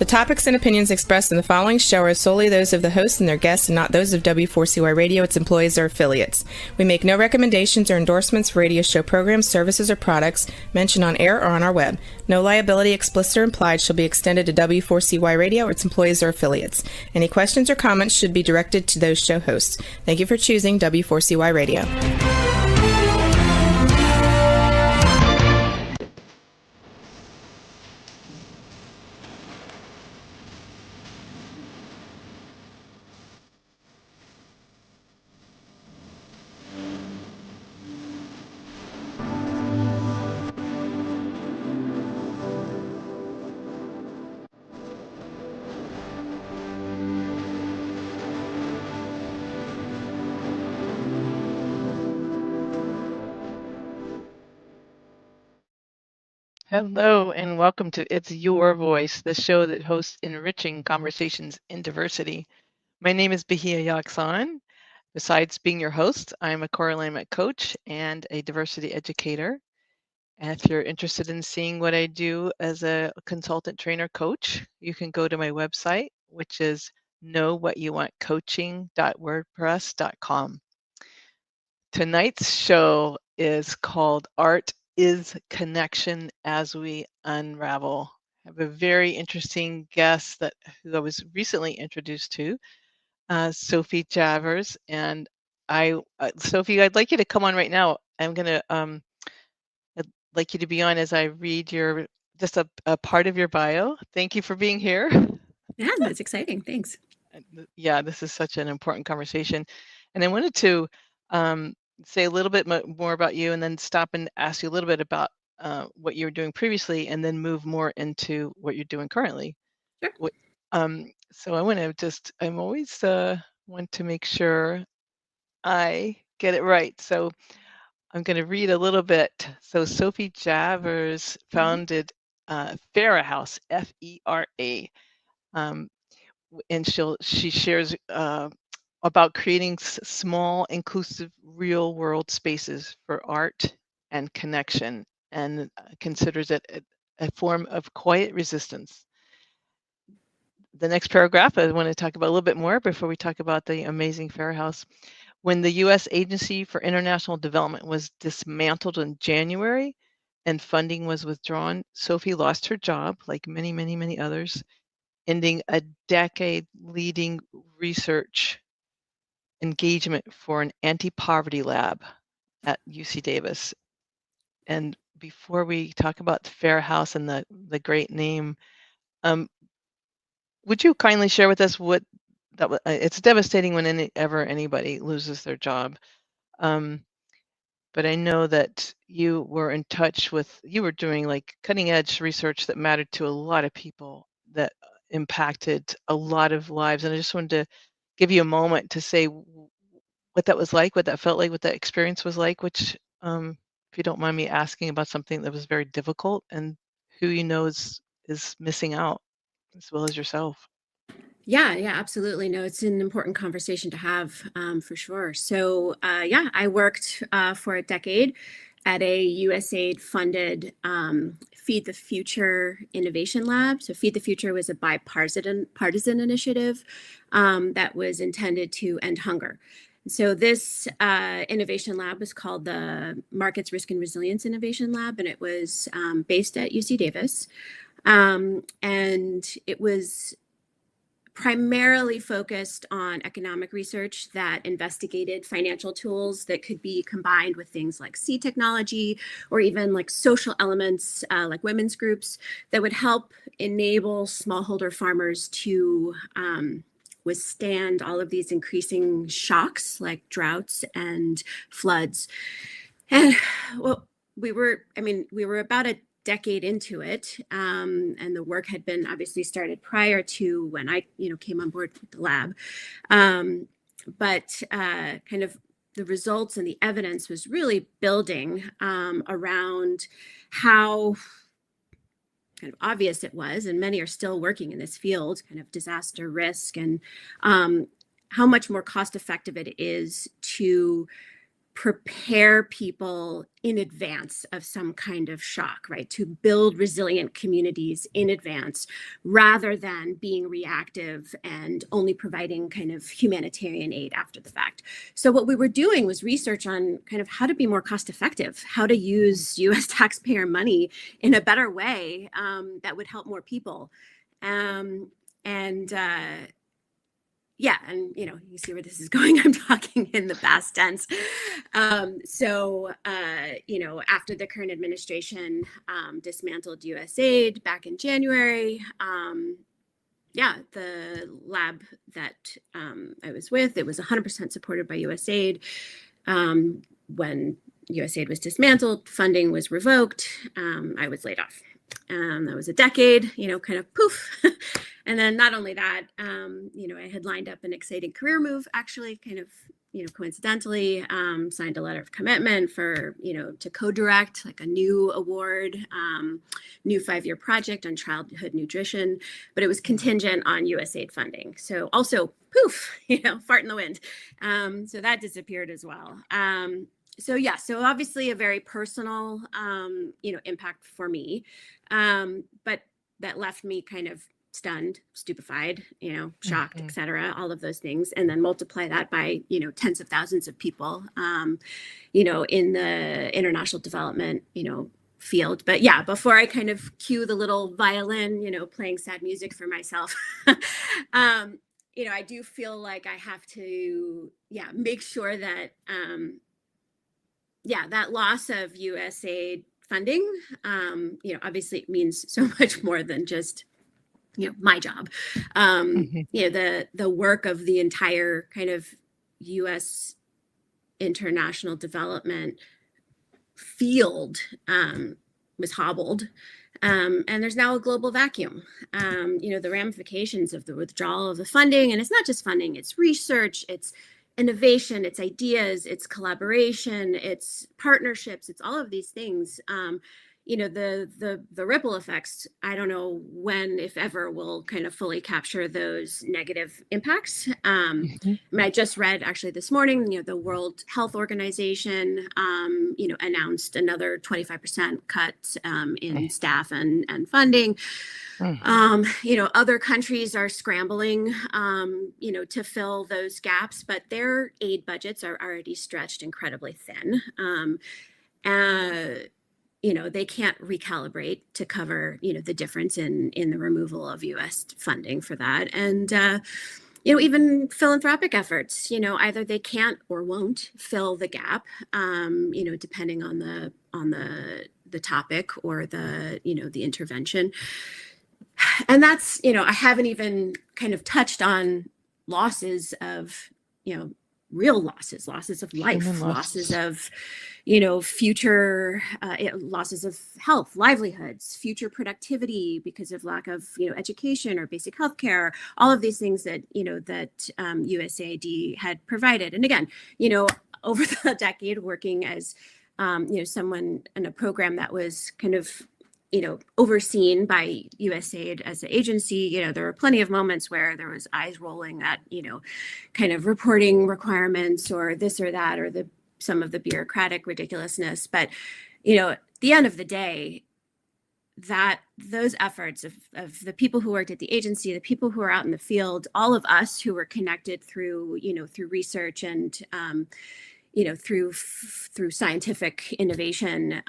topics and opinions expressed in the following show are solely those of the host and their guests and not those of W4CY Radio, its employees, or affiliates. We make no recommendations or endorsements for radio show programs, services, or products mentioned on air or on our web. No liability, explicit or implied, shall be extended to W4CY Radio or its employees or affiliates. Any questions or comments should be directed to those show hosts. Thank you for choosing W4CY Radio. Hello and welcome to It's Your Voice, the show that hosts Enriching Conversations in Diversity. My name is Bahia Yaksan. Besides being your host, I'm a core alignment coach and a diversity educator. And if you're interested in seeing what I do as a consultant trainer coach, you can go to my website, which is knowwhatyouwantcoaching.wordpress.com. Tonight's show is called Art is Connection as We Unravel. I have a very interesting guest who I was recently introduced to, Sophie Javers. And Sophie, I'd like you to come on right now. I'd like you to be on as I read just a part of your bio. Thank you for being here. Yeah, that's exciting. Thanks. Yeah, this is such an important conversation. And I wanted to say a little bit more about you and then stop and ask you a little bit about what you were doing previously and then move more into what you're doing currently. Sure. So I always want to make sure I get it right. So I'm going to read a little bit. So Sophie Javers founded Fera House, F-E-R-A. And she shares about creating small, inclusive, real-world spaces for art and connection, and considers it a form of quiet resistance. The next paragraph, I want to talk about a little bit more before we talk about the amazing Fera House. When the U.S. Agency for International Development was dismantled in January and funding was withdrawn, Sophie lost her job, like many, many, many others, ending a decade leading research engagement for an anti-poverty lab at UC Davis. And before we talk about the Fera House and the great name, would you kindly share with us what that was? It's devastating when anybody loses their job. But I know that you were you were doing like cutting edge research that mattered to a lot of people, that impacted a lot of lives. And I just wanted to give you a moment to say what that was like, what that felt like, what that experience was like, which, if you don't mind me asking about something that was very difficult and who you know is missing out as well as yourself. Yeah, absolutely. No, it's an important conversation to have, for sure. So, I worked for a decade at a USAID funded Feed the Future Innovation Lab. So Feed the Future was a bipartisan initiative that was intended to end hunger. So this innovation lab was called the Markets Risk and Resilience Innovation Lab, and it was based at UC Davis. And it was primarily focused on economic research that investigated financial tools that could be combined with things like seed technology or even like social elements like women's groups that would help enable smallholder farmers to withstand all of these increasing shocks like droughts and floods. And we were about a decade into it, and the work had been obviously started prior to when I came on board with the lab, but kind of the results and the evidence was really building around how kind of obvious it was, and many are still working in this field, kind of disaster risk, and how much more cost effective it is to prepare people in advance of some kind of shock, right? To build resilient communities in advance rather than being reactive and only providing kind of humanitarian aid after the fact. So what we were doing was research on kind of how to be more cost effective, how to use US taxpayer money in a better way that would help more people. Yeah, and you see where this is going. I'm talking in the past tense. After the current administration dismantled USAID back in January, the lab that I was with, it was 100% supported by USAID. When USAID was dismantled, funding was revoked, I was laid off. That was a decade, kind of poof. And then not only that, I had lined up an exciting career move, actually, kind of, coincidentally, signed a letter of commitment for, to co-direct like a new award, new 5-year project on childhood nutrition, but it was contingent on USAID funding. So also poof, fart in the wind. So that disappeared as well. So obviously a very personal, impact for me, but that left me kind of stunned, stupefied, shocked, et cetera, all of those things. And then multiply that by, tens of thousands of people, in the international development, field. But yeah, before I kind of cue the little violin, playing sad music for myself, I do feel like I have to, make sure that, that loss of USAID funding, obviously it means so much more than just, my job. The work of the entire kind of U.S. international development field was hobbled. And there's now a global vacuum. The ramifications of the withdrawal of the funding, and it's not just funding, it's research, it's innovation, it's ideas, it's collaboration, it's partnerships, it's all of these things. The ripple effects, I don't know when, if ever, will kind of fully capture those negative impacts. I just read actually this morning, the World Health Organization, announced another 25% cut in staff and funding. Other countries are scrambling, to fill those gaps, but their aid budgets are already stretched incredibly thin. They can't recalibrate to cover, the difference in the removal of U.S. funding for that. And, even philanthropic efforts, either they can't or won't fill the gap, depending on the topic or the intervention. And that's, I haven't even kind of touched on losses of, real losses of life, losses of, future losses of health, livelihoods, future productivity because of lack of, education or basic health care, all of these things that, that USAID had provided. And again, over the decade working as, someone in a program that was kind of, overseen by USAID as an agency, there were plenty of moments where there was eyes rolling at, kind of reporting requirements or this or that, or some of the bureaucratic ridiculousness. But, at the end of the day, that those efforts of the people who worked at the agency, the people who are out in the field, all of us who were connected through, through research and, through scientific innovation,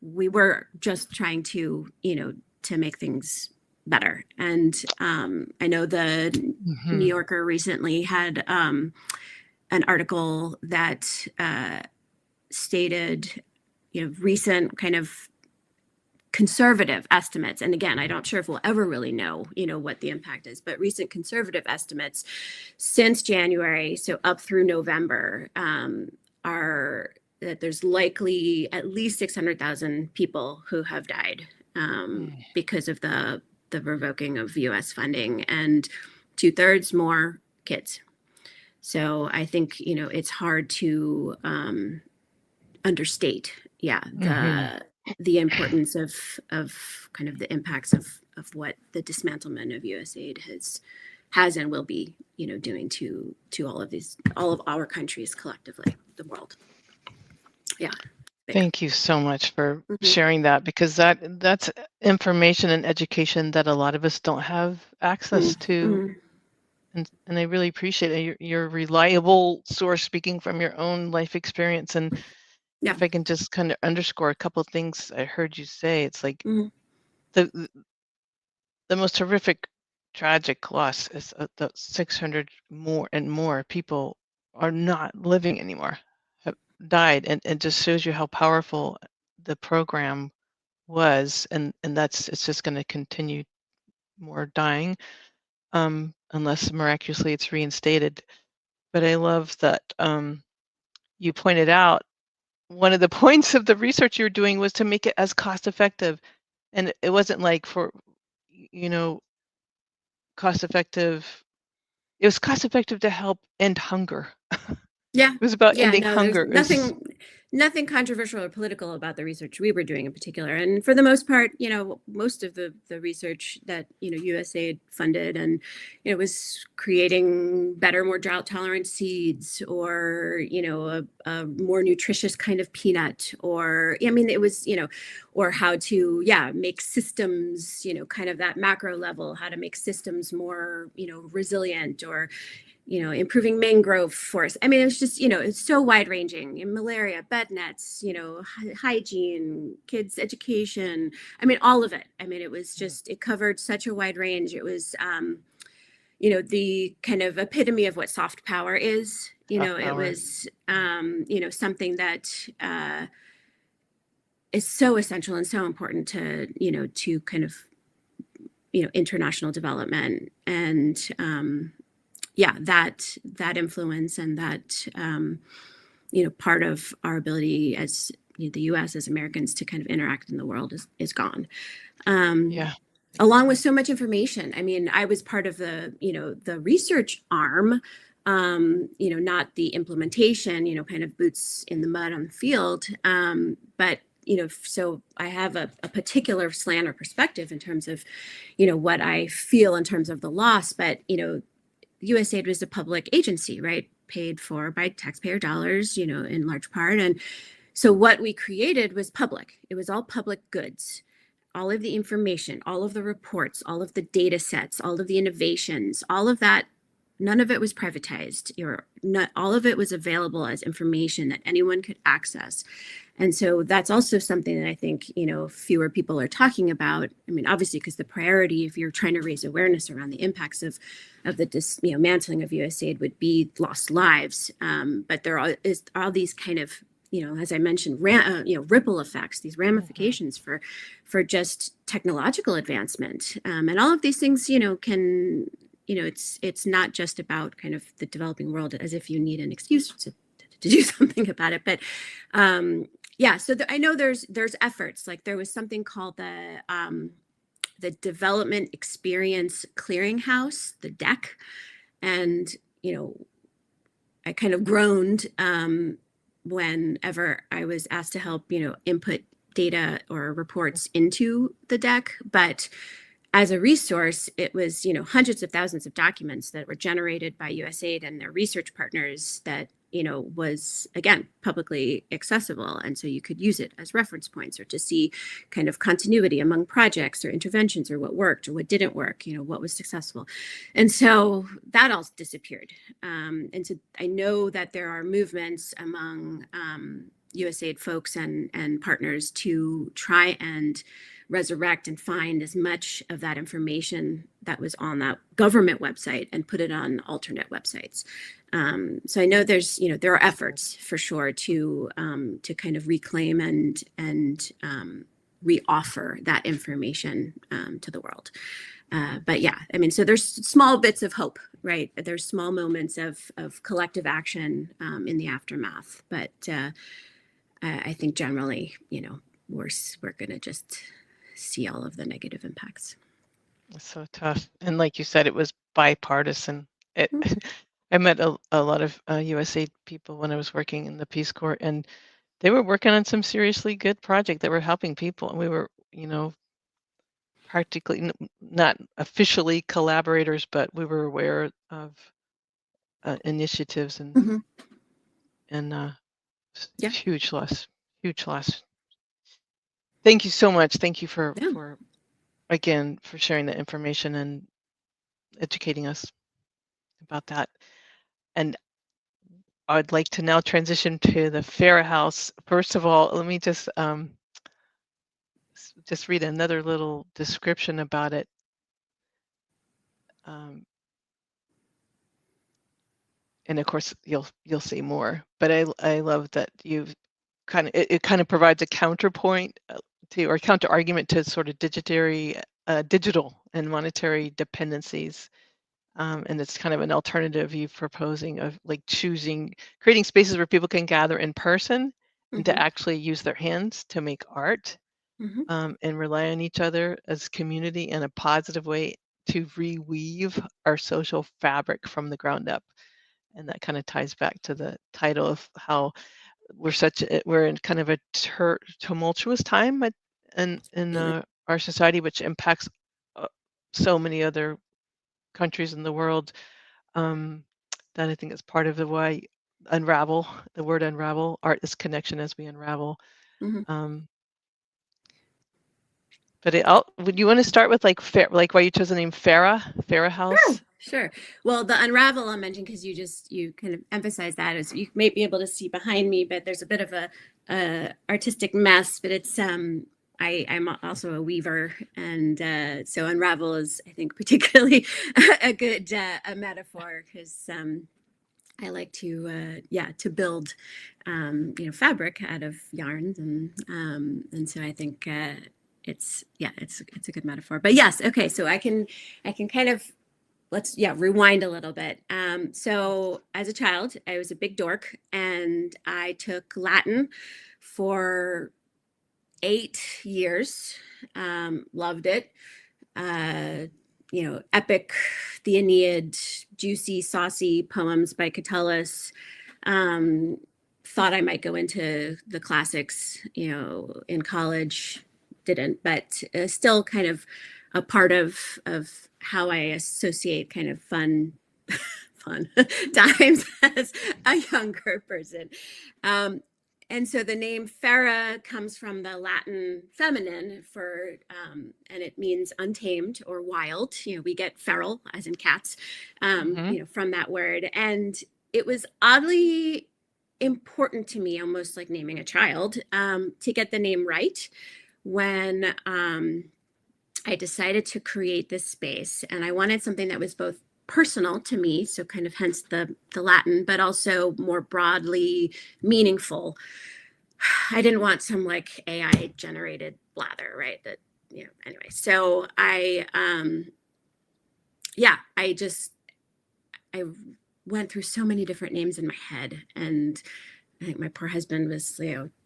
we were just trying to, to make things better. And I know the New Yorker recently had an article that stated, recent kind of conservative estimates. And again, I'm not sure if we'll ever really know, what the impact is, but recent conservative estimates since January, so up through November, are that there's likely at least 600,000 people who have died because of the revoking of U.S. funding, and 2/3 more kids. So I think, it's hard to understate, the importance of kind of the impacts of what the dismantlement of USAID has and will be, doing to all of our countries collectively, the world. Yeah. Thank you so much for Mhm. sharing that, because that's information and education that a lot of us don't have access to. And I really appreciate it. You're a reliable source speaking from your own life experience. And Yeah. if I can just kind of underscore a couple of things I heard you say, it's like Mhm. the most horrific, tragic loss is the 600 more people are not living anymore, have died, and it just shows you how powerful the program was, and it's just going to continue more dying, unless miraculously it's reinstated. But I love that you pointed out one of the points of the research you were doing was to make it as cost effective, and it wasn't like for cost effective. It was cost effective to help end hunger. Yeah. It was about Yeah. ending No, there's hunger. nothing controversial or political about the research we were doing in particular. And for the most part, most of the research that, USAID funded and, was creating better, more drought tolerant seeds, or, a more nutritious kind of peanut, or, I mean, it was, or how to, make systems, kind of that macro level, how to make systems more, resilient, or, improving mangrove forests. I mean, it's just, it's so wide ranging. Malaria, bed nets, hygiene, kids' education. I mean, all of it. I mean, it was just, it covered such a wide range. It was, the kind of epitome of what soft power is. It was, something that is so essential and so important to, to kind of, international development. And, that influence and that part of our ability as the U.S. as Americans to kind of interact in the world is gone. Along with so much information. I mean, I was part of the the research arm, not the implementation, kind of boots in the mud on the field, but so I have a particular slant or perspective in terms of what I feel in terms of the loss, but USAID was a public agency, right? Paid for by taxpayer dollars, in large part. And so what we created was public. It was all public goods. All of the information, all of the reports, all of the data sets, all of the innovations, all of that, none of it was privatized. All of it was available as information that anyone could access. And so that's also something that I think, fewer people are talking about. I mean, obviously, because the priority, if you're trying to raise awareness around the impacts of the dismantling of USAID, would be lost lives. But there is all these kind of, as I mentioned, ripple effects, these ramifications for just technological advancement. And all of these things, can, it's not just about kind of the developing world as if you need an excuse to do something about it. But so I know there's efforts. Like there was something called the Development Experience Clearinghouse, the DEC, and I kind of groaned whenever I was asked to help input data or reports into the DEC. But as a resource, it was hundreds of thousands of documents that were generated by USAID and their research partners that was, again, publicly accessible. And so you could use it as reference points or to see kind of continuity among projects or interventions or what worked or what didn't work, what was successful. And so that all disappeared. And so I know that there are movements among USAID folks and partners to try and resurrect and find as much of that information that was on that government website and put it on alternate websites. So I know there are efforts for sure to kind of reclaim and reoffer that information to the world. But yeah, I mean, so there's small bits of hope, right? There's small moments of collective action in the aftermath. But I think generally, we're going to just see all of the negative impacts. It's so tough. And like you said, it was bipartisan. I met a lot of USAID people when I was working in the Peace Corps, and they were working on some seriously good project that were helping people. And we were, practically not officially collaborators, but we were aware of initiatives and Mm-hmm. and Yeah. huge loss. Thank you so much. Thank you for again for sharing the information and educating us about that. And I'd like to now transition to the Fera House. First of all, let me just read another little description about it. And of course, you'll see more. But I love that you've it kind of provides a counterpoint to or counter argument to sort of digital and monetary dependencies. And it's kind of an alternative you're proposing of like creating spaces where people can gather in person and to actually use their hands to make art and rely on each other as community in a positive way to reweave our social fabric from the ground up. And that kind of ties back to the title of how we're in kind of a tumultuous time in our society, which impacts so many other countries in the world. That I think is part of the why unravel, the word unravel, art is connection as we unravel. But would you want to start with like why you chose the name Fera House? Sure. Well, the unravel I'll mention because you kind of emphasize that as you may be able to see behind me, but there's a bit of a artistic mess. But it's I'm also a weaver, and so unravel is I think particularly a good a metaphor because I like to build fabric out of yarns and so I think it's a good metaphor. But yes, okay, so I can kind of let's rewind a little bit. So as a child, I was a big dork and I took Latin for 8 years. Loved it. Epic, the Aeneid, juicy, saucy poems by Catullus. Thought I might go into the classics, in college. Didn't, but still kind of a part of how I associate kind of fun times as a younger person. And so the name Fera comes from the Latin feminine for, and it means untamed or wild. We get feral, as in cats, from that word. And it was oddly important to me, almost like naming a child, to get the name right when I decided to create this space. And I wanted something that was both personal to me, so kind of hence the Latin, but also more broadly meaningful. I didn't want some like AI generated blather, right? That, anyway. So I went through so many different names in my head, and I think my poor husband was,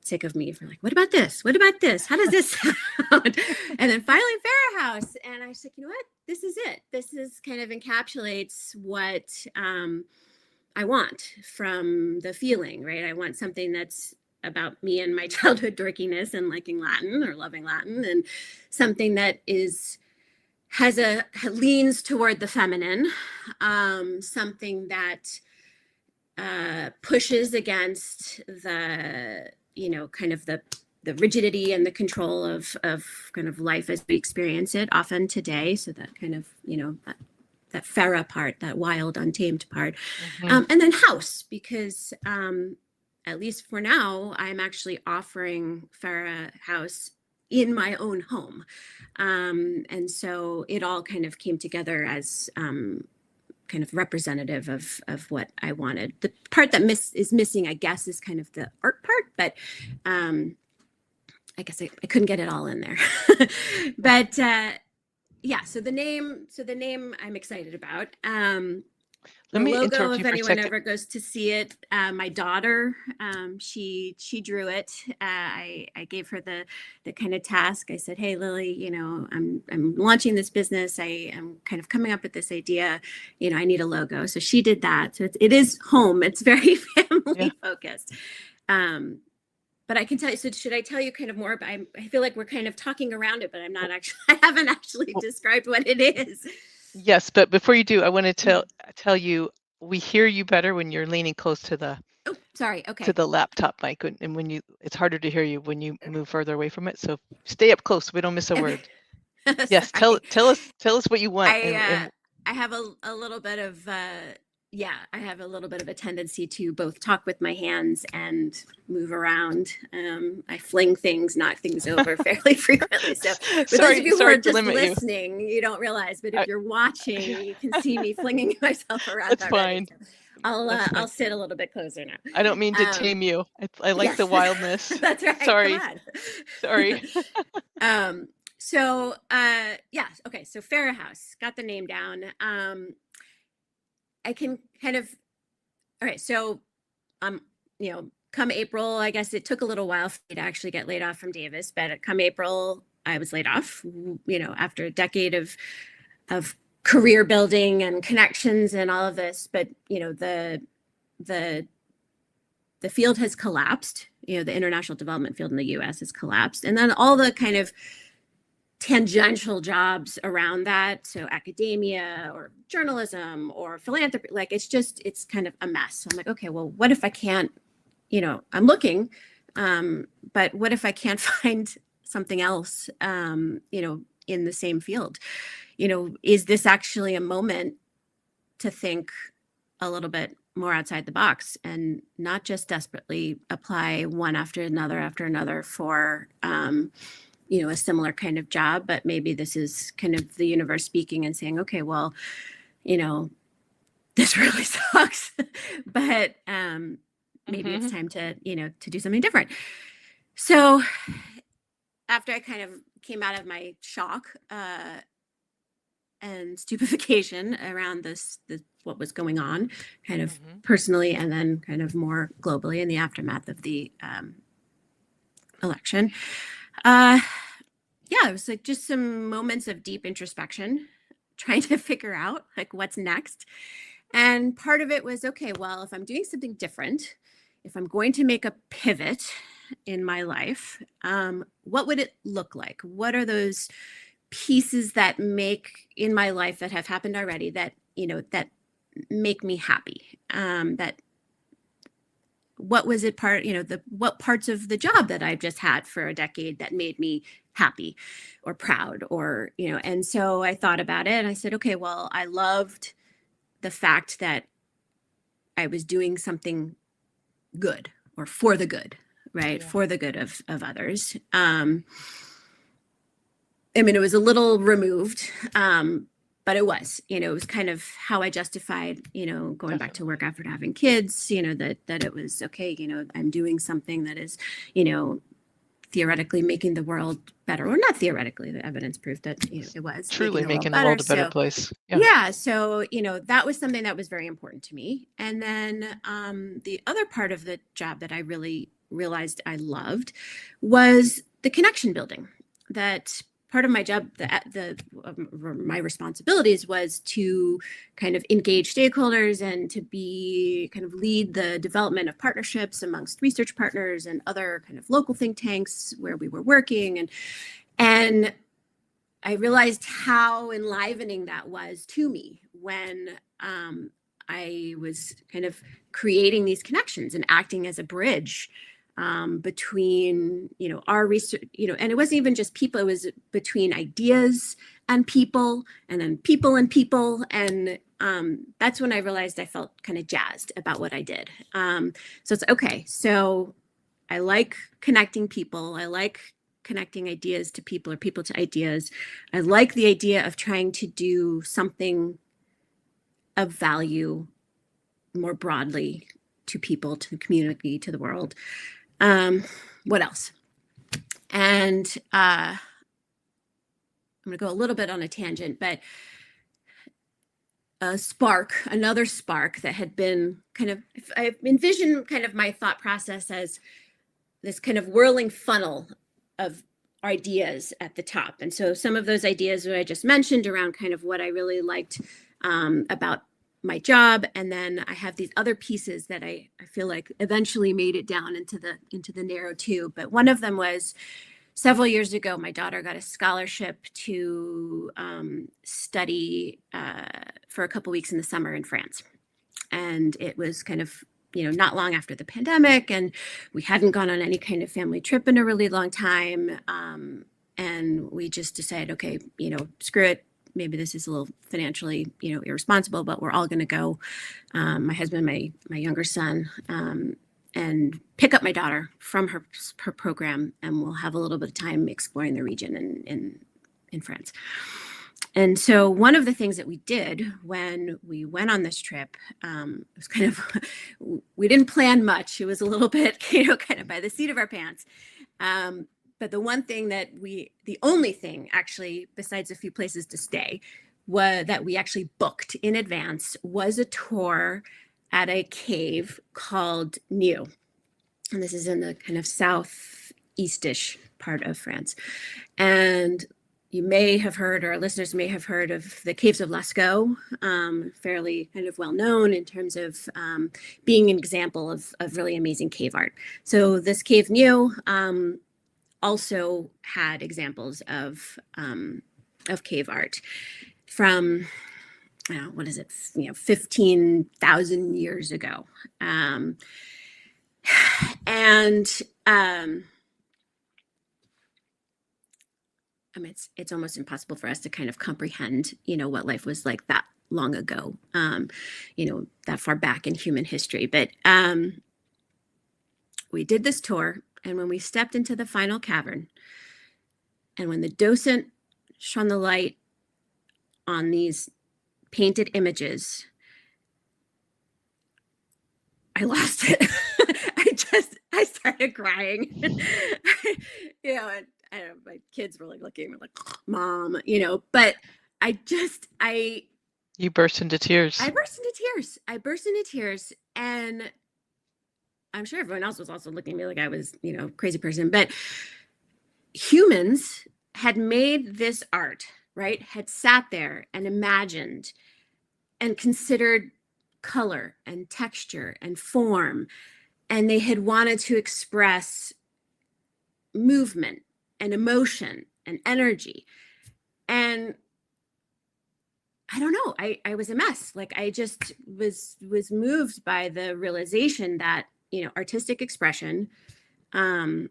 sick of me for like, what about this? What about this? How does this sound? And then finally Fera House. And I was like, you know what? This is it. This is kind of encapsulates what I want from the feeling, right? I want something that's about me and my childhood dorkiness and liking Latin or loving Latin, and something that leans toward the feminine, something that pushes against the kind of the rigidity and the control of kind of life as we experience it often today. So that kind of that Fera part, that wild, untamed part, and then house, because at least for now, I'm actually offering Fera House in my own home, and so it all kind of came together as kind of representative of what I wanted. The part that is missing, I guess, is kind of the art part, but I guess I couldn't get it all in there. But so the name I'm excited about. The logo, if anyone ever goes to see it, my daughter, she drew it. I gave her the kind of task. I said, hey, Lily, I'm launching this business. I am kind of coming up with this idea. I need a logo. So she did that. So it is home. It's very family focused. But but I can tell you, so should I tell you kind of more about, I feel like we're kind of talking around it, but I'm not actually, I haven't actually described what it is. Yes, but before you do, I want to tell you, we hear you better when you're leaning close to the Sorry. Okay. to the laptop mic, and when it's harder to hear you when you move further away from it. So stay up close so we don't miss a word. Yes, tell us what you want. I have a little bit of I have a little bit of a tendency to both talk with my hands and move around. I fling things, knock things over fairly frequently. So for those of you who are just listening, you don't realize, but if you're watching, you can see me flinging myself around. That's fine. I'll sit a little bit closer now. I don't mean to tame you. I like the wildness. That's right. Sorry. Sorry. So okay. So Fera House, got the name down. I can kind of, all right. So, come April, I guess it took a little while for me to actually get laid off from Davis, but come April, I was laid off, after a decade of career building and connections and all of this. But, the field has collapsed, the international development field in the US has collapsed. And then all the kind of tangential jobs around that, so academia or journalism or philanthropy, like it's kind of a mess. So I'm like, okay, well, what if I can't, I'm looking, but what if I can't find something else, in the same field? Is this actually a moment to think a little bit more outside the box and not just desperately apply one after another for, a similar kind of job, but maybe this is kind of the universe speaking and saying, okay, well, this really sucks, but maybe it's time to do something different. So after I kind of came out of my shock and stupefaction around this what was going on kind of personally and then kind of more globally in the aftermath of the election, it was like just some moments of deep introspection, trying to figure out like what's next. And part of it was, okay, well, if I'm doing something different, if I'm going to make a pivot in my life, what would it look like? What are those pieces that make in my life that have happened already that, that make me happy? What was it what parts of the job that I've just had for a decade that made me happy or proud or, and so I thought about it and I said, okay, well, I loved the fact that I was doing something good or for the good, right? Yeah. For the good of others. It was a little removed, but it was, it was kind of how I justified, going back to work after having kids, that it was okay, I'm doing something that is, theoretically making the world better, or not theoretically, the evidence proved that it was truly making the world a better place. So that was something that was very important to me. And then the other part of the job that I really realized I loved was the connection building. That part of my job, my responsibilities was to kind of engage stakeholders and to be kind of lead the development of partnerships amongst research partners and other kind of local think tanks where we were working. And I realized how enlivening that was to me when I was kind of creating these connections and acting as a bridge between, our research, and it wasn't even just people, it was between ideas and people, and then people and people. And that's when I realized I felt kind of jazzed about what I did. So it's okay. So I like connecting people. I like connecting ideas to people or people to ideas. I like the idea of trying to do something of value more broadly to people, to the community, to the world. What else? And I'm going to go a little bit on a tangent, but another spark that had been kind of, I envision kind of my thought process as this kind of whirling funnel of ideas at the top. And so some of those ideas that I just mentioned around kind of what I really liked about my job, and then I have these other pieces that I feel like eventually made it down into the narrow tube. But one of them was several years ago, my daughter got a scholarship to study for a couple weeks in the summer in France. And it was kind of, not long after the pandemic, and we hadn't gone on any kind of family trip in a really long time. And we just decided, okay, screw it. Maybe this is a little financially, irresponsible, but we're all going to go, my husband, my younger son, and pick up my daughter from her program, and we'll have a little bit of time exploring the region in France. And so one of the things that we did when we went on this trip, was kind of, we didn't plan much. It was a little bit, kind of by the seat of our pants. But the only thing actually, besides a few places to stay, that we actually booked in advance was a tour at a cave called New. And this is in the kind of southeastish part of France. And you may have heard, or our listeners may have heard of the caves of Lascaux, fairly kind of well known in terms of being an example of really amazing cave art. So this cave New also had examples of cave art from, 15,000 years ago. It's almost impossible for us to kind of comprehend, what life was like that long ago, that far back in human history. But we did this tour, and when we stepped into the final cavern, and when the docent shone the light on these painted images, I lost it. I started crying. And I don't know, my kids were looking at me like, Mom, but You burst into tears. I burst into tears. And I'm sure everyone else was also looking at me like I was, crazy person. But humans had made this art, right? Had sat there and imagined and considered color and texture and form. And they had wanted to express movement and emotion and energy. And I don't know, I was a mess. I just was moved by the realization that, artistic expression, and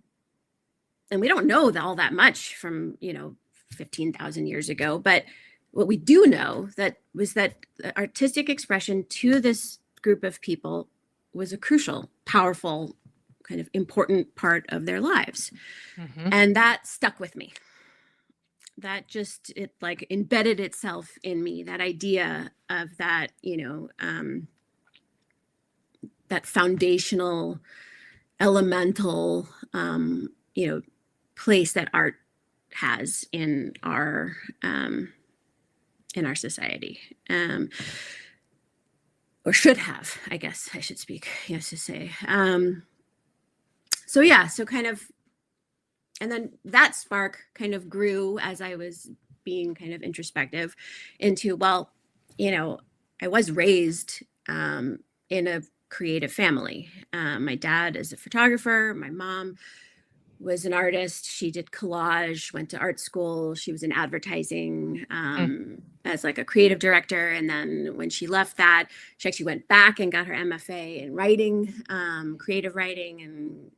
we don't know all that much from, 15,000 years ago, but what we do know was that artistic expression to this group of people was a crucial, powerful, kind of important part of their lives. Mm-hmm. And that stuck with me. That just, it embedded itself in me, that idea of that, that foundational, elemental, place that art has in our society, or should have, I guess I should speak, yes, to say. So kind of, and then that spark kind of grew as I was being kind of introspective into, I was raised in a creative family. My dad is a photographer. My mom was an artist. She did collage, went to art school. She was in advertising as a creative director. And then when she left that, she actually went back and got her MFA in writing, creative writing. And,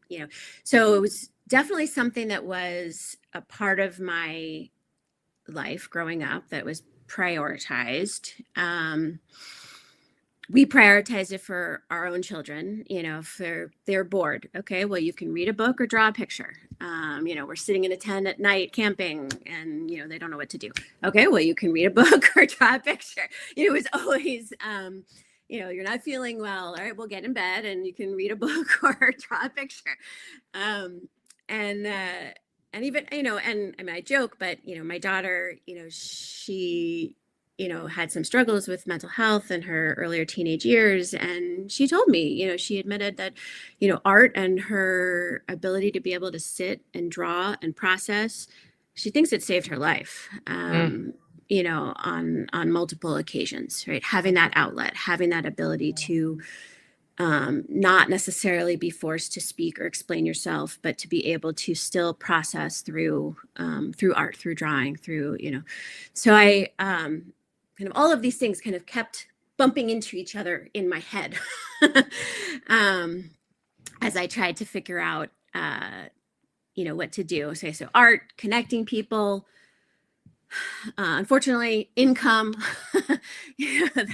so it was definitely something that was a part of my life growing up that was prioritized. We prioritize it for our own children, if they're bored. Okay, well, you can read a book or draw a picture. We're sitting in a tent at night camping and, they don't know what to do. Okay, well, you can read a book or draw a picture. It was always, you're not feeling well. All right, we'll get in bed and you can read a book or draw a picture. And even, and I mean, I joke, but, my daughter, she had some struggles with mental health in her earlier teenage years. And she told me, she admitted that, art and her ability to be able to sit and draw and process, she thinks it saved her life. on multiple occasions, right? Having that outlet, having that ability to not necessarily be forced to speak or explain yourself, but to be able to still process through art, through drawing, so I kind of all of these things kind of kept bumping into each other in my head as I tried to figure out what to do. So art, connecting people, unfortunately, income,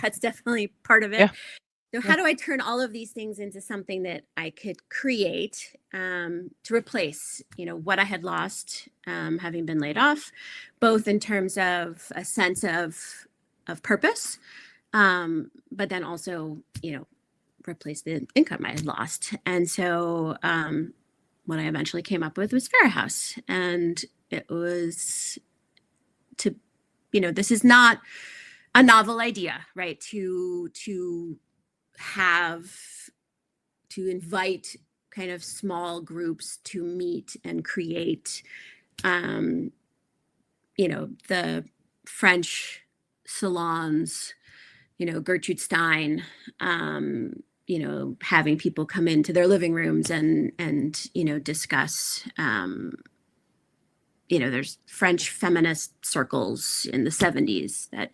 that's definitely part of it. Yeah. So how do I turn all of these things into something that I could create to replace, what I had lost having been laid off, both in terms of a sense of purpose, but then also, replace the income I had lost. And so what I eventually came up with was Fera House. And it was this is not a novel idea, right? To invite kind of small groups to meet and create, the French salons, Gertrude Stein, having people come into their living rooms and discuss, there's French feminist circles in the 70s that,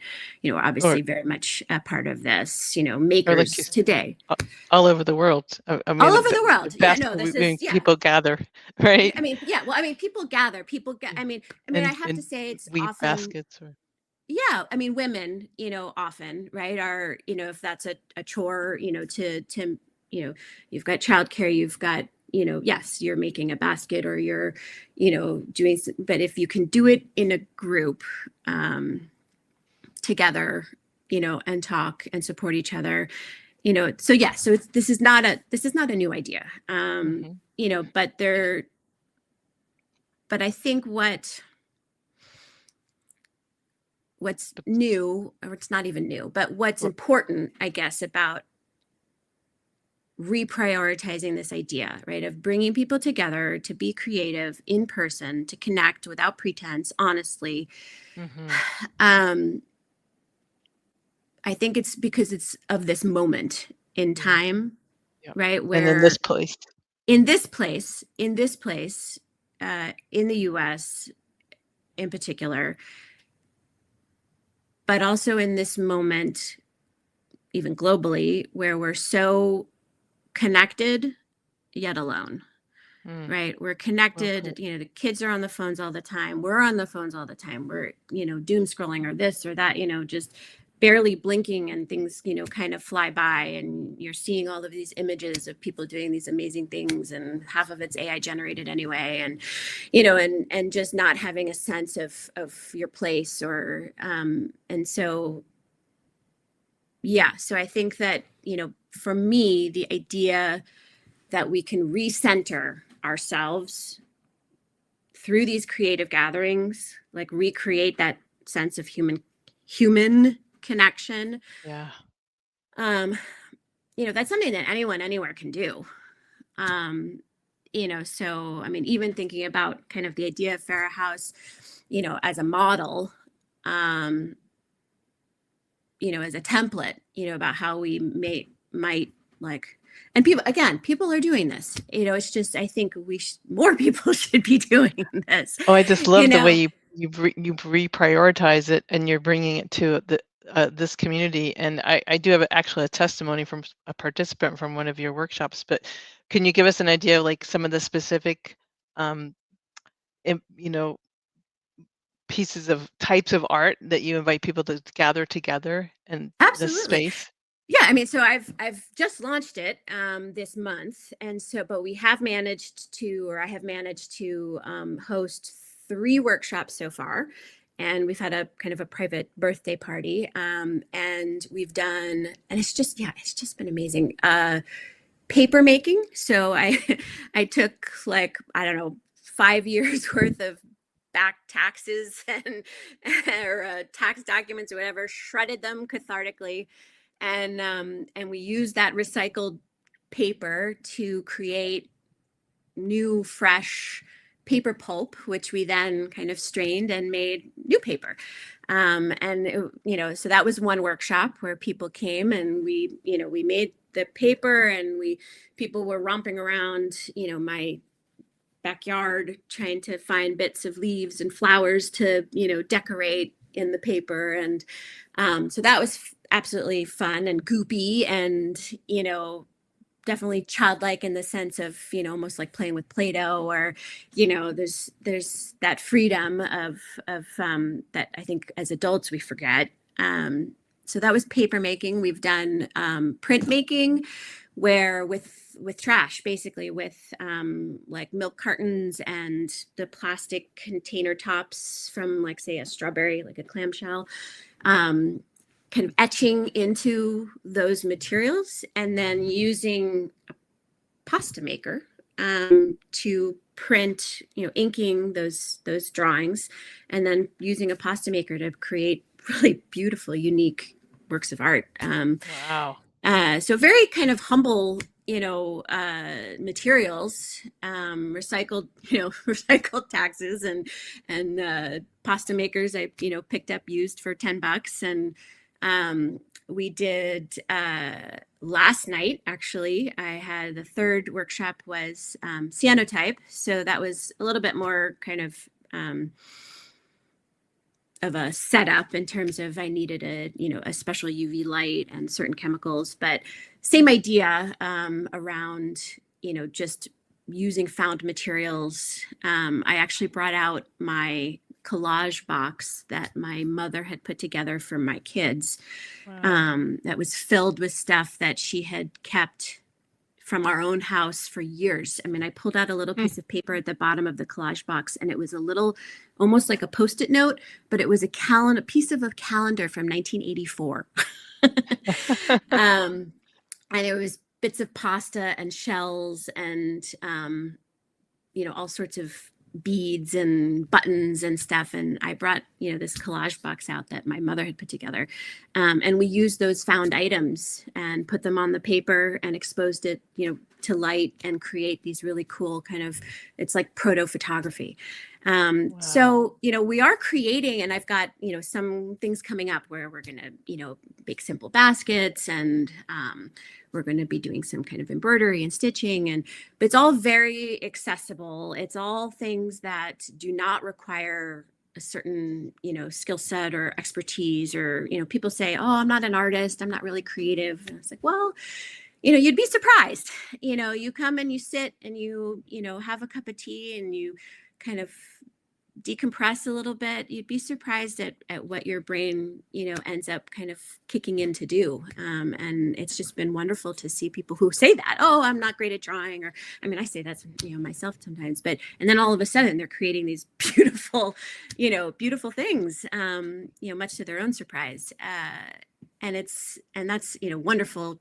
are obviously very much a part of this, makers today. All over the world. I mean, all over the world. People gather, right? I mean, people gather. I mean, I have to say it's weave often baskets. Women, often, right, are, if that's a chore, to you've got childcare, you've got, yes, you're making a basket or you're, doing, but if you can do it in a group, together, and talk and support each other, so this is not a new idea, but I think what's new, or it's not even new, but what's important, I guess, about reprioritizing this idea, right, of bringing people together to be creative in person, to connect without pretense, honestly. I think it's because it's of this moment in time, right, where and in this place, in the US in particular, but also in this moment, even globally, where we're so connected yet alone, right? We're connected, the kids are on the phones all the time. We're on the phones all the time. We're, doom scrolling or this or that, just barely blinking and things, kind of fly by, and you're seeing all of these images of people doing these amazing things, and half of it's AI generated anyway. And, and just not having a sense of your place or, and so, so I think that, for me, the idea that we can recenter ourselves through these creative gatherings, like recreate that sense of human connection. Yeah. That's something that anyone anywhere can do. So I mean, even thinking about kind of the idea of Fera House, as a model, as a template, about how we might like, and people are doing this, it's just, I think more people should be doing this. Oh, I just love the way you reprioritize it, and you're bringing it to this community. And I do have actually a testimony from a participant from one of your workshops, but can you give us an idea of like some of the specific, pieces of types of art that you invite people to gather together in this space? Yeah, I mean, so I've just launched it this month, and so, but I have managed to host 3 workshops so far, and we've had a kind of a private birthday party, and we've done, and it's just been amazing. Paper making. So I took, like, I don't know, 5 years worth of back taxes and or tax documents or whatever, shredded them cathartically. And we use that recycled paper to create new, fresh paper pulp, which we then kind of strained and made new paper. So that was one workshop where people came and we made the paper, and people were romping around, my backyard trying to find bits of leaves and flowers to, decorate in the paper. And so that was absolutely fun and goopy and, definitely childlike in the sense of, almost like playing with Play-Doh, or, there's that freedom of that I think as adults we forget. So that was paper making. We've done print making, where with trash, basically with like milk cartons and the plastic container tops from, like, say, a strawberry, like a clamshell, kind of etching into those materials, and then using a pasta maker to print, inking those drawings, and then using a pasta maker to create really beautiful, unique works of art. Wow. So very kind of humble, materials, recycled taxes, and pasta makers I, picked up used for $10. And we did last night, actually, I had the third workshop was cyanotype. So that was a little bit more kind of a setup in terms of I needed a special UV light and certain chemicals, but same idea around, just using found materials. I actually brought out my collage box that my mother had put together for my kids. Wow. That was filled with stuff that she had kept from our own house for years. I mean, I pulled out a little piece of paper at the bottom of the collage box, and it was a little, almost like a Post-it note, but it was a piece of a calendar from 1984. And it was bits of pasta and shells and, all sorts of beads and buttons and stuff. And I brought, this collage box out that my mother had put together. And we used those found items and put them on the paper and exposed it, to light, and create these really cool kind of, it's like proto photography. Wow. So, we are creating, and I've got, some things coming up where we're going to, bake simple baskets, and we're going to be doing some kind of embroidery and stitching, but it's all very accessible. It's all things that do not require a certain, skill set or expertise, or, people say, oh, I'm not an artist, I'm not really creative. And it's like, well, you'd be surprised. You come and you sit and you have a cup of tea and you kind of decompress a little bit. You'd be surprised at what your brain, ends up kind of kicking in to do. And it's just been wonderful to see people who say that, oh, I'm not great at drawing, or, I mean, I say that's, myself sometimes, and then all of a sudden they're creating these beautiful, beautiful things, much to their own surprise. And that's, wonderful.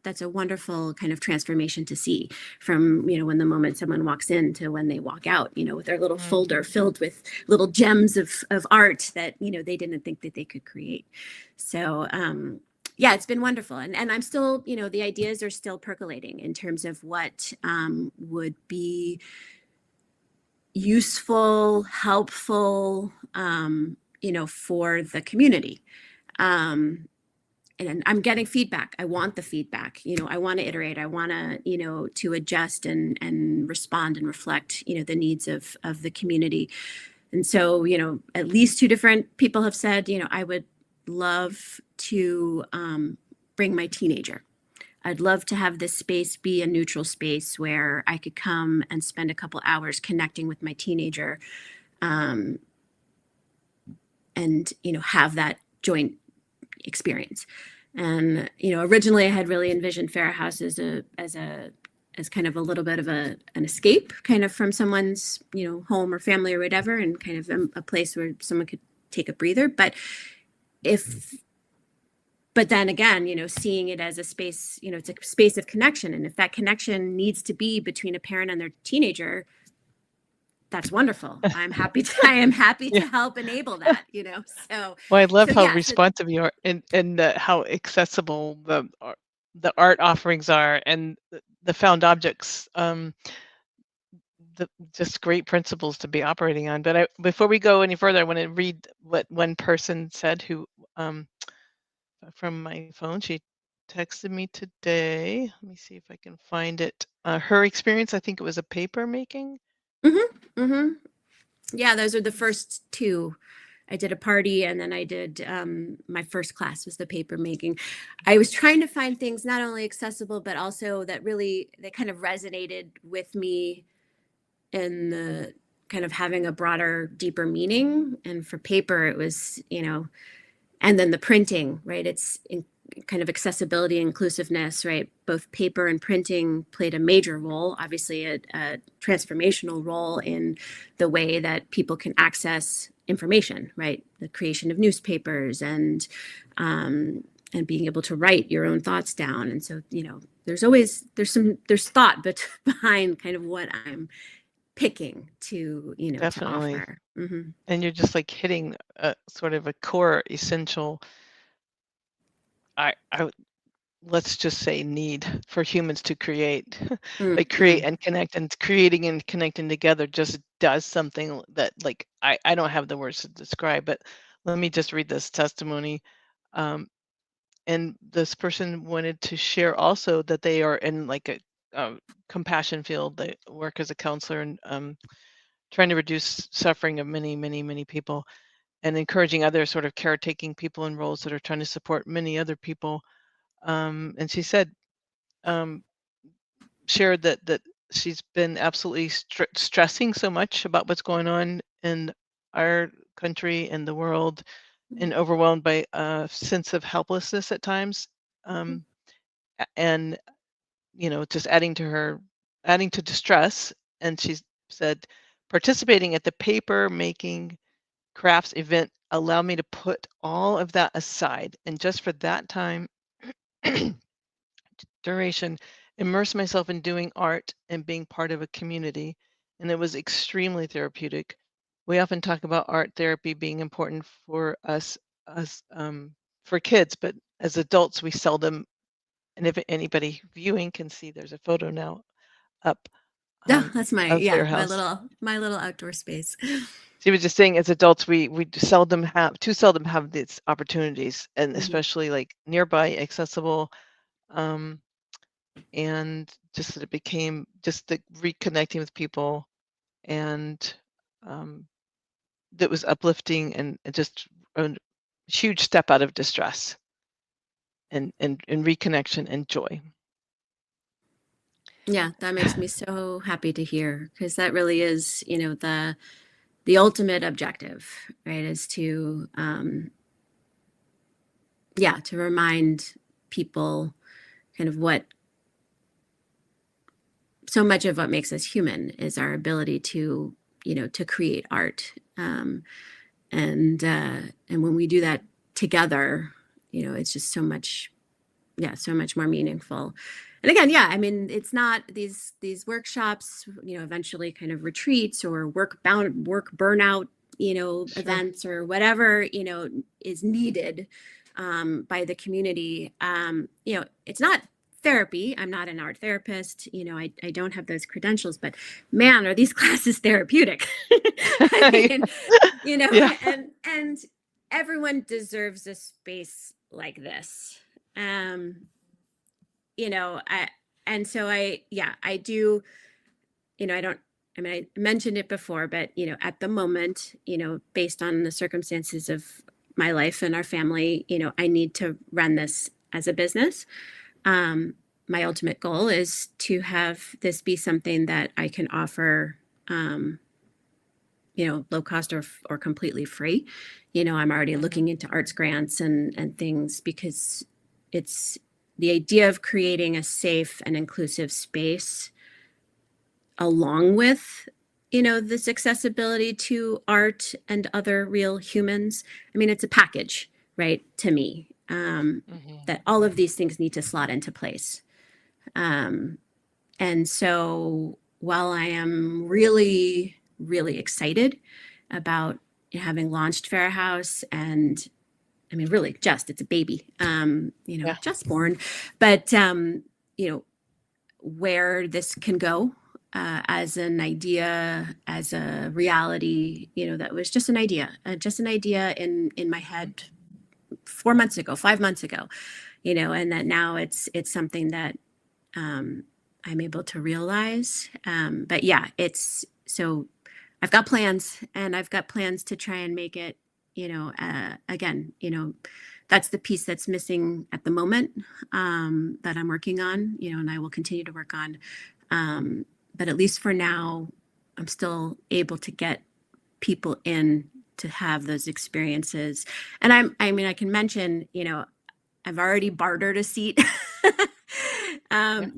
That's a wonderful kind of transformation to see from, when the moment someone walks in to when they walk out, with their little folder filled with little gems of art that, they didn't think that they could create. So, yeah, it's been wonderful. And I'm still, the ideas are still percolating in terms of what would be useful, helpful, for the community. And I'm getting feedback. I want the feedback. I want to iterate. I want to, to adjust and respond and reflect, the needs of the community. And so, at least 2 different people have said, I would love to bring my teenager. I'd love to have this space be a neutral space where I could come and spend a couple hours connecting with my teenager, and, have that joint experience. And originally I had really envisioned Fera House as kind of a little bit of an escape, kind of from someone's home or family or whatever, and kind of a place where someone could take a breather. But then again, seeing it as a space, it's a space of connection, and if that connection needs to be between a parent and their teenager, that's wonderful. I am happy to help enable that, So, well, I love how yeah, responsive you are, and how accessible the art offerings are, and the found objects. just great principles to be operating on. But before we go any further, I want to read what one person said who, from my phone, she texted me today. Let me see if I can find it. Her experience, I think it was a paper making. Yeah, those are the first two. I did a party, and then I did my first class was the paper making. I was trying to find things not only accessible, but also that kind of resonated with me in the kind of having a broader, deeper meaning. And for paper, it was, and then the printing, right? It's kind of accessibility, inclusiveness, right? Both paper and printing played a major role, obviously a transformational role in the way that people can access information, right? The creation of newspapers and being able to write your own thoughts down. And so, there's thought behind kind of what I'm picking to, Definitely. to offer. And you're just like hitting a sort of a core essential, let's just say, need for humans to create, like create and connect, and creating and connecting together just does something that, like, I don't have the words to describe, but let me just read this testimony. And this person wanted to share also that they are in like a compassion field. They work as a counselor and trying to reduce suffering of many, many, many people, and encouraging other sort of caretaking people in roles that are trying to support many other people. And she said, shared that she's been absolutely stressing so much about what's going on in our country and the world, and overwhelmed by a sense of helplessness at times. And, just adding to distress. And she said, participating at the paper making crafts event allowed me to put all of that aside, and just for that time duration, immerse myself in doing art and being part of a community, and it was extremely therapeutic. We often talk about art therapy being important for us for kids, but as adults we seldom, and if anybody viewing can see, there's a photo now up That's my of Fera my House. little outdoor space. She was just saying, as adults, we seldom have these opportunities, and especially like nearby, accessible, and just that it became just the reconnecting with people, and that was uplifting and just a huge step out of distress and reconnection and joy. Yeah, that makes me so happy to hear, because that really is, the ultimate objective, right? Is to to remind people kind of what so much of what makes us human is our ability to, to create art. And when we do that together, it's just so much more meaningful. And again, I mean, it's not these workshops, eventually kind of retreats or work burnout, Sure. events or whatever, is needed by the community. It's not therapy. I'm not an art therapist. I don't have those credentials, but man, are these classes therapeutic? I mean, Yeah. and everyone deserves a space like this. I do, I mentioned it before, but, at the moment, based on the circumstances of my life and our family, I need to run this as a business. My ultimate goal is to have this be something that I can offer, low cost or completely free. I'm already looking into arts grants and things, because it's the idea of creating a safe and inclusive space along with, this accessibility to art and other real humans. I mean, it's a package, right? To me, that all of these things need to slot into place. And so while I am really, really excited about having launched Fera House, and I mean, really it's a baby, just born, but, where this can go, as an idea, as a reality, that was just an idea in my head 4 months ago, 5 months ago, and that now it's something that I'm able to realize. But yeah, so I've got plans, and I've got plans to try and make it, again, that's the piece that's missing at the moment, that I'm working on, and I will continue to work on. But at least for now, I'm still able to get people in to have those experiences. And I can mention, I've already bartered a seat. I think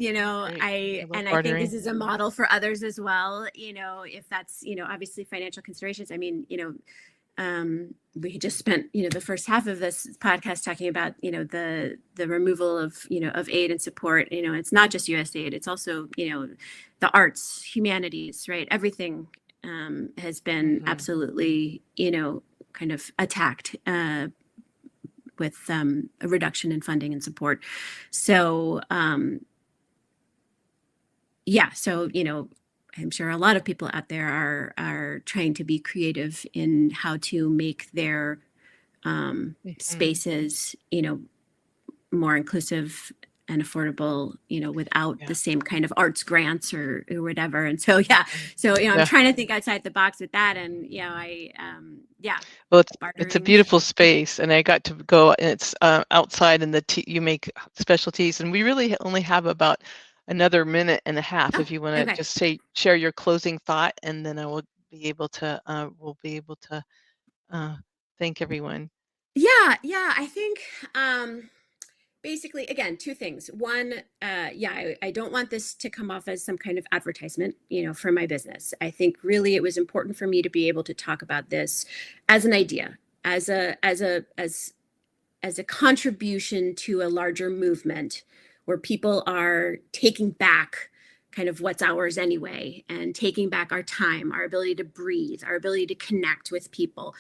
this is a model for others as well. If that's, obviously financial considerations. We just spent, the first half of this podcast talking about, the removal of, of aid and support. It's not just USAID. It's also, the arts, humanities, right? Everything has been absolutely, kind of attacked with a reduction in funding and support. So, I'm sure a lot of people out there are trying to be creative in how to make their spaces, more inclusive and affordable, without the same kind of arts grants or whatever. And so, I'm trying to think outside the box with that. And, well, it's a beautiful space, and I got to go, and it's outside, and you make specialties, and we really only have about another minute and a half. If you want to just share your closing thought, and then I will be able to, thank everyone. I think, basically, again, two things. One, I don't want this to come off as some kind of advertisement, for my business. I think really it was important for me to be able to talk about this as an idea, as a contribution to a larger movement where people are taking back kind of what's ours anyway, and taking back our time, our ability to breathe, our ability to connect with people.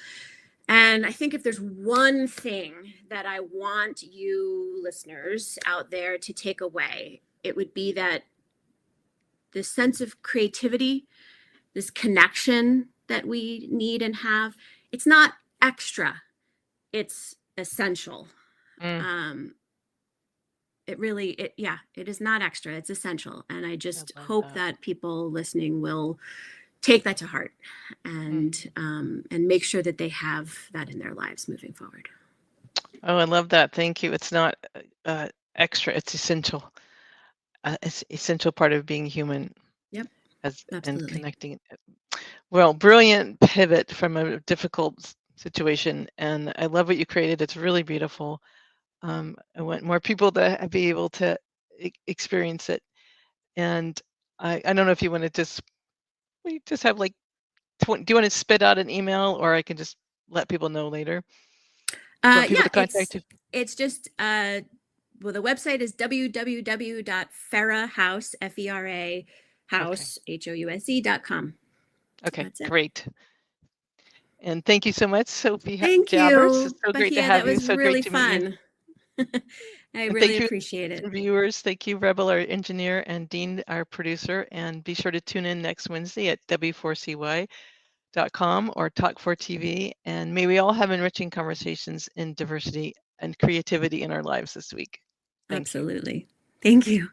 And I think if there's one thing that I want you listeners out there to take away, it would be that this sense of creativity, this connection that we need and have, it's not extra, it's essential. It is not extra, it's essential. And I just hope that people listening will take that to heart and make sure that they have that in their lives moving forward. Oh, I love that. Thank you. It's not extra, it's essential. It's essential part of being human. Yep. And connecting. Well, brilliant pivot from a difficult situation. And I love what you created. It's really beautiful. I want more people to be able to experience it. And I don't know if you want to we just have like, do you want to spit out an email, or I can just let people know later? To contact you? It's just, the website is www.ferahouse, F-E-R-A, house, House.com. Okay, great. And thank you so much, Sophie Thank Javers. You. It's so Bakia, great to have you. That was so really great to fun. meet you. I really appreciate it. Viewers, thank you, Rebel, our engineer, and Dean, our producer. And be sure to tune in next Wednesday at W4CY.com or Talk4TV. And may we all have enriching conversations in diversity and creativity in our lives this week. Absolutely. Thank you.